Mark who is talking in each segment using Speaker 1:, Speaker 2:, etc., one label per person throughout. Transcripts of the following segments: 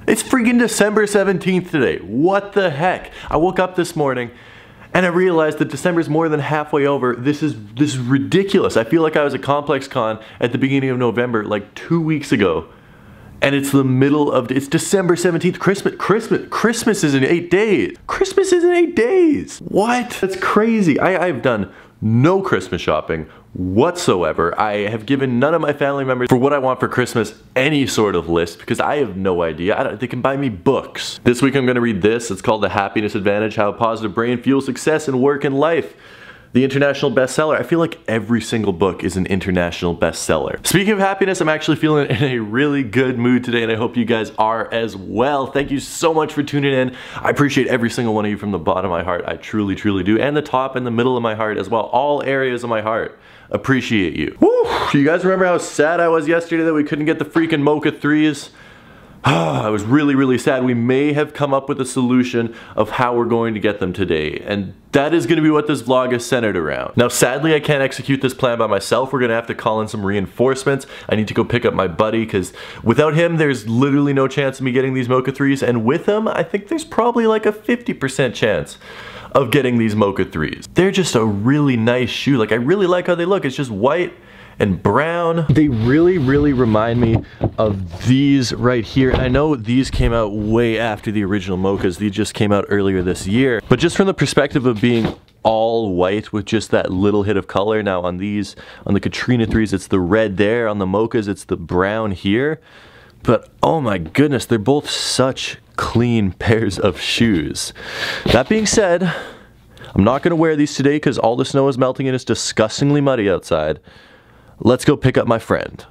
Speaker 1: It's freaking December 17th today. What the heck? I woke up this morning and I realized that December's more than halfway over. This is ridiculous. I feel like I was at Complex Con at the beginning of November, like 2 weeks ago. And it's the middle of, it's December 17th, Christmas is in 8 days. Christmas is in 8 days. What? That's crazy. I've done no Christmas shopping whatsoever. I have given none of my family members for what I want for Christmas any sort of list because I have no idea. They can buy me books. This week I'm gonna read this. It's called The Happiness Advantage, How a Positive Brain Fuels Success in Work and Life. The international bestseller. I feel like every single book is an international bestseller. Speaking of happiness, I'm actually feeling in a really good mood today and I hope you guys are as well. Thank you so much for tuning in. I appreciate every single one of you from the bottom of my heart. I truly, truly do. And the top and the middle of my heart as well. All areas of my heart. Appreciate you. Woo! You guys remember how sad I was yesterday that we couldn't get the freaking Mocha 3s? I was really, really sad. We may have come up with a solution of how we're going to get them today. And that is going to be what this vlog is centered around. Now, sadly, I can't execute this plan by myself. We're going to have to call in some reinforcements. I need to go pick up my buddy because without him, there's literally no chance of me getting these Mocha 3s. And with him, I think there's probably like a 50% chance of getting these Mocha 3s. They're just a really nice shoe. Like, I really like how they look. It's just white and brown. They really, really remind me of these right here. I know these came out way after the original Mochas. These just came out earlier this year. But just from the perspective of being all white with just that little hit of color. Now on these, on the Katrina 3s, it's the red there. On the Mochas, it's the brown here. But oh my goodness, they're both such clean pairs of shoes. That being said, I'm not gonna wear these today because all the snow is melting and it's disgustingly muddy outside. Let's go pick up my friend.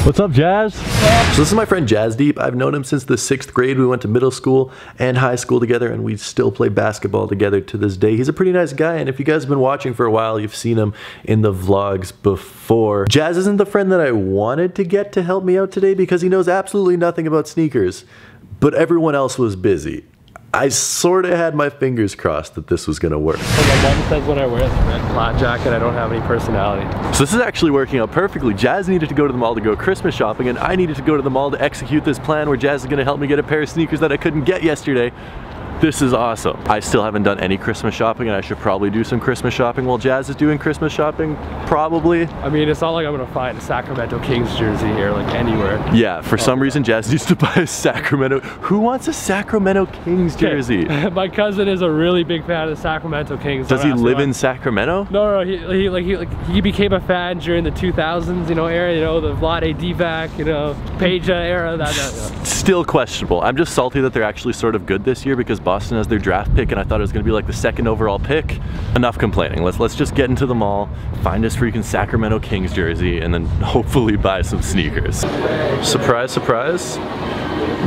Speaker 1: What's up, Jazz? So this is my friend Jazz Deep. I've known him since the 6th grade. We went to middle school and high school together and we still play basketball together to this day. He's a pretty nice guy and if you guys have been watching for a while, you've seen him in the vlogs before. Jazz isn't the friend that I wanted to get to help me out today because he knows absolutely nothing about sneakers, but everyone else was busy. I sort of had my fingers crossed that this was going to work.
Speaker 2: So my mom says when I wear the red flat jacket, I don't have any personality.
Speaker 1: So this is actually working out perfectly. Jazz needed to go to the mall to go Christmas shopping, and I needed to go to the mall to execute this plan where Jazz is going to help me get a pair of sneakers that I couldn't get yesterday. This is awesome. I still haven't done any Christmas shopping and I should probably do some Christmas shopping while Jazz is doing Christmas shopping, probably.
Speaker 2: I mean, it's not like I'm gonna find a Sacramento Kings jersey here, like anywhere.
Speaker 1: Yeah, for some reason Jazz needs to buy a Sacramento. Who wants a Sacramento Kings jersey?
Speaker 2: My cousin is a really big fan of the Sacramento Kings.
Speaker 1: Does he live in Sacramento?
Speaker 2: No, he became a fan during the 2000s, era, the Vlade Divac, Peja era.
Speaker 1: Still questionable. I'm just salty that they're actually sort of good this year because Boston has their draft pick and I thought it was going to be like the 2nd overall pick. Enough complaining. Let's just get into the mall, find this freaking Sacramento Kings jersey, and then hopefully buy some sneakers. Surprise, surprise.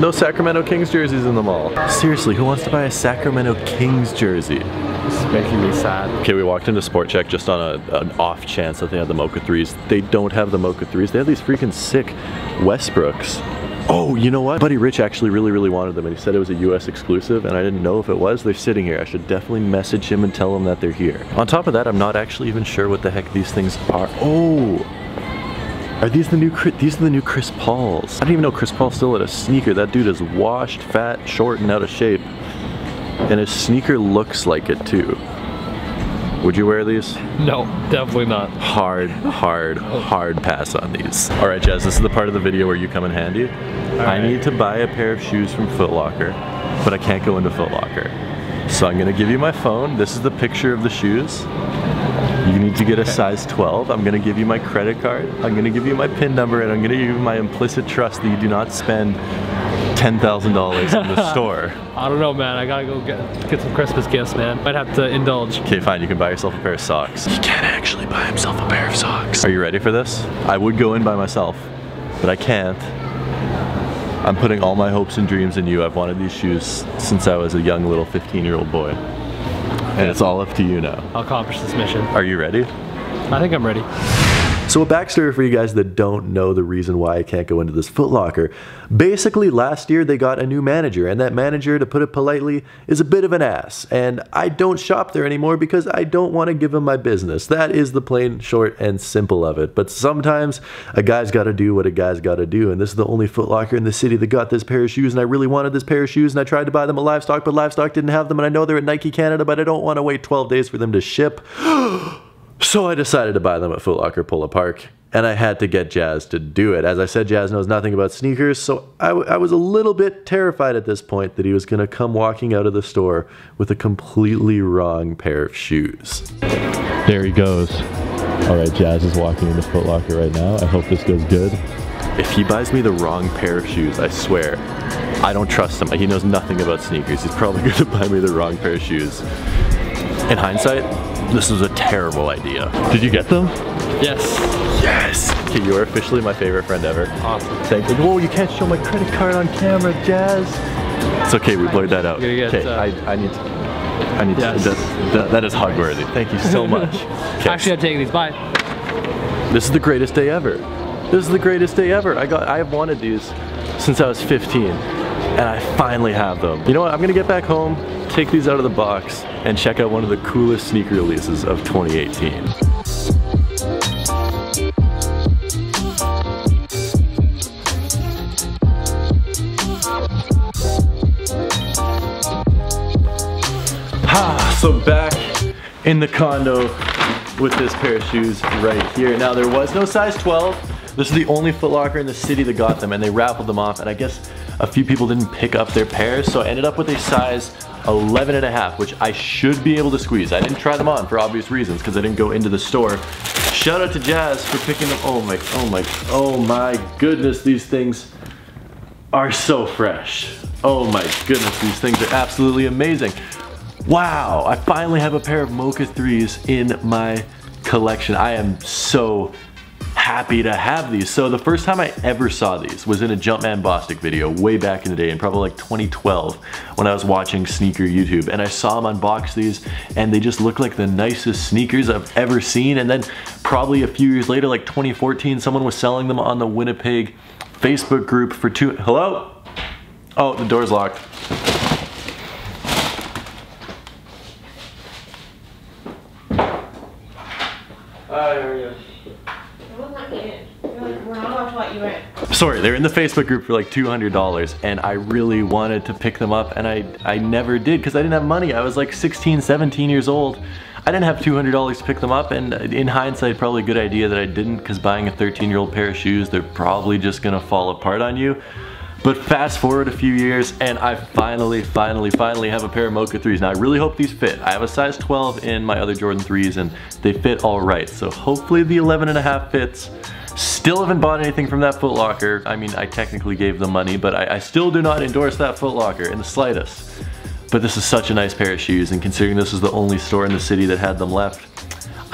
Speaker 1: No Sacramento Kings jerseys in the mall. Seriously, who wants to buy a Sacramento Kings jersey?
Speaker 2: This is making me sad.
Speaker 1: Okay, we walked into Sport Check just on an off chance that they had the Mocha 3s. They don't have the Mocha 3s. They have these freaking sick Westbrooks. Oh, you know what? Buddy Rich actually really wanted them and he said it was a US exclusive and I didn't know if it was. They're sitting here. I should definitely message him and tell him that they're here. On top of that, I'm not actually even sure what the heck these things are. Oh! Are these the new Chris Pauls? I didn't even know Chris Paul still had a sneaker. That dude is washed, fat, short, and out of shape. And his sneaker looks like it too. Would you wear these?
Speaker 2: No, definitely not.
Speaker 1: Hard pass on these. All right, Jazz, this is the part of the video where you come in handy. I need to buy a pair of shoes from Footlocker, but I can't go into Footlocker. So I'm gonna give you my phone. This is the picture of the shoes. You need to get a size 12. I'm gonna give you my credit card. I'm gonna give you my PIN number, and I'm gonna give you my implicit trust that you do not spend $10,000 in the store.
Speaker 2: I don't know, man. I gotta go get some Christmas gifts, man. Might have to indulge.
Speaker 1: Okay, fine. You can buy yourself a pair of socks. He can't actually buy himself a pair of socks. Are you ready for this? I would go in by myself, but I can't. I'm putting all my hopes and dreams in you. I've wanted these shoes since I was a young little 15-year-old boy. And it's all up to you now.
Speaker 2: I'll accomplish this mission.
Speaker 1: Are you ready?
Speaker 2: I think I'm ready.
Speaker 1: So a backstory for you guys that don't know the reason why I can't go into this Foot Locker. Basically, last year they got a new manager, and that manager, to put it politely, is a bit of an ass. And I don't shop there anymore because I don't want to give him my business. That is the plain, short, and simple of it. But sometimes a guy's got to do what a guy's got to do, and this is the only Foot Locker in the city that got this pair of shoes, and I really wanted this pair of shoes, and I tried to buy them at Livestock, but Livestock didn't have them, and I know they're at Nike Canada, but I don't want to wait 12 days for them to ship. So I decided to buy them at Foot Locker Polo Park, and I had to get Jazz to do it. As I said, Jazz knows nothing about sneakers, so I was a little bit terrified at this point that he was going to come walking out of the store with a completely wrong pair of shoes. There he goes. All right, Jazz is walking into Foot Locker right now. I hope this goes good. If he buys me the wrong pair of shoes, I swear, I don't trust him. He knows nothing about sneakers. He's probably going to buy me the wrong pair of shoes. In hindsight, this was a terrible idea. Did you get them?
Speaker 2: Yes.
Speaker 1: Yes! Okay, you're officially my favorite friend ever.
Speaker 2: Awesome.
Speaker 1: Thank you. Whoa, you can't show my credit card on camera, Jazz. It's okay, we blurred that out. Okay, I need to, that is hug worthy. Thank you so much. Okay.
Speaker 2: Actually, I'm taking these. Bye.
Speaker 1: This is the greatest day ever. This is the greatest day ever. I have wanted these since I was 15, and I finally have them. You know what, I'm gonna get back home, take these out of the box, and check out one of the coolest sneaker releases of 2018. So back in the condo with this pair of shoes right here. Now there was no size 12. This is the only Foot Locker in the city that got them, and they raffled them off, and I guess a few people didn't pick up their pairs, so I ended up with a size 11.5, which I should be able to squeeze. I didn't try them on for obvious reasons because I didn't go into the store. Shout out to Jazz for picking them. Oh my goodness, these things are so fresh. Oh my goodness, these things are absolutely amazing. Wow, I finally have a pair of Mocha 3s in my collection. I am so happy to have these. So the first time I ever saw these was in a Jumpman Bostic video way back in the day, in probably like 2012, when I was watching sneaker YouTube, and I saw him unbox these, and they just look like the nicest sneakers I've ever seen. And then probably a few years later, like 2014, someone was selling them on the Winnipeg Facebook group for hello? Oh, the door's locked. Sorry, they're in the Facebook group for like $200, and I really wanted to pick them up, and I never did because I didn't have money. I was like 16, 17 years old. I didn't have $200 to pick them up, and in hindsight, probably a good idea that I didn't, because buying a 13-year-old pair of shoes, they're probably just gonna fall apart on you. But fast forward a few years, and I finally have a pair of Mocha 3s. Now I really hope these fit. I have a size 12 in my other Jordan 3s, and they fit all right. So hopefully the 11.5 fits. Still haven't bought anything from that Foot Locker. I mean, I technically gave them money, but I still do not endorse that Foot Locker in the slightest. But this is such a nice pair of shoes, and considering this was the only store in the city that had them left,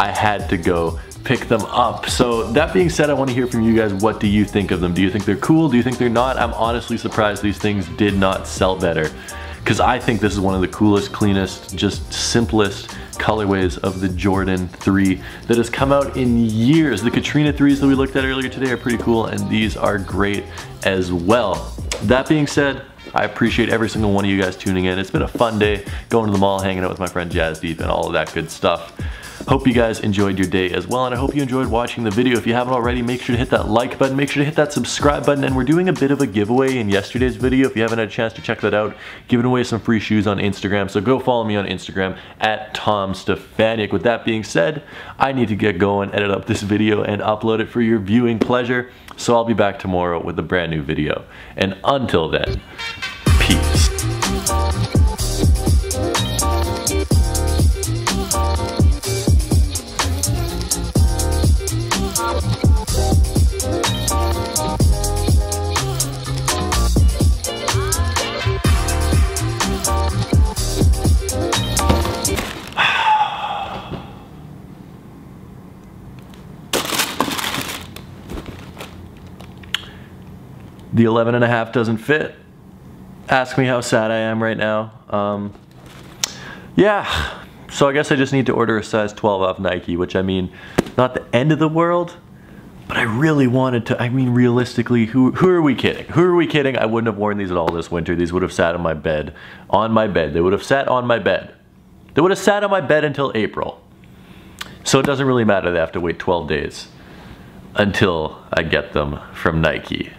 Speaker 1: I had to go pick them up. So that being said, I want to hear from you guys. What do you think of them? Do you think they're cool? Do you think they're not? I'm honestly surprised these things did not sell better, because I think this is one of the coolest, cleanest, just simplest colorways of the Jordan 3 that has come out in years. The Katrina 3s that we looked at earlier today are pretty cool, and these are great as well. That being said, I appreciate every single one of you guys tuning in. It's been a fun day going to the mall, hanging out with my friend Jazz Deep, and all of that good stuff. Hope you guys enjoyed your day as well, and I hope you enjoyed watching the video. If you haven't already, make sure to hit that like button, make sure to hit that subscribe button, and we're doing a bit of a giveaway in yesterday's video. If you haven't had a chance to check that out, giving away some free shoes on Instagram, so go follow me on Instagram at TomStefaniak. With that being said, I need to get going, edit up this video, and upload it for your viewing pleasure, so I'll be back tomorrow with a brand new video. And until then, peace. The 11.5 doesn't fit. Ask me how sad I am right now. Yeah, so I guess I just need to order a size 12 off Nike, which, I mean, not the end of the world, but I really wanted to. I mean, realistically, who are we kidding? Who are we kidding? I wouldn't have worn these at all this winter. These would have sat on my bed. They would have sat on my bed. They would have sat on my bed until April. So it doesn't really matter. They have to wait 12 days until I get them from Nike.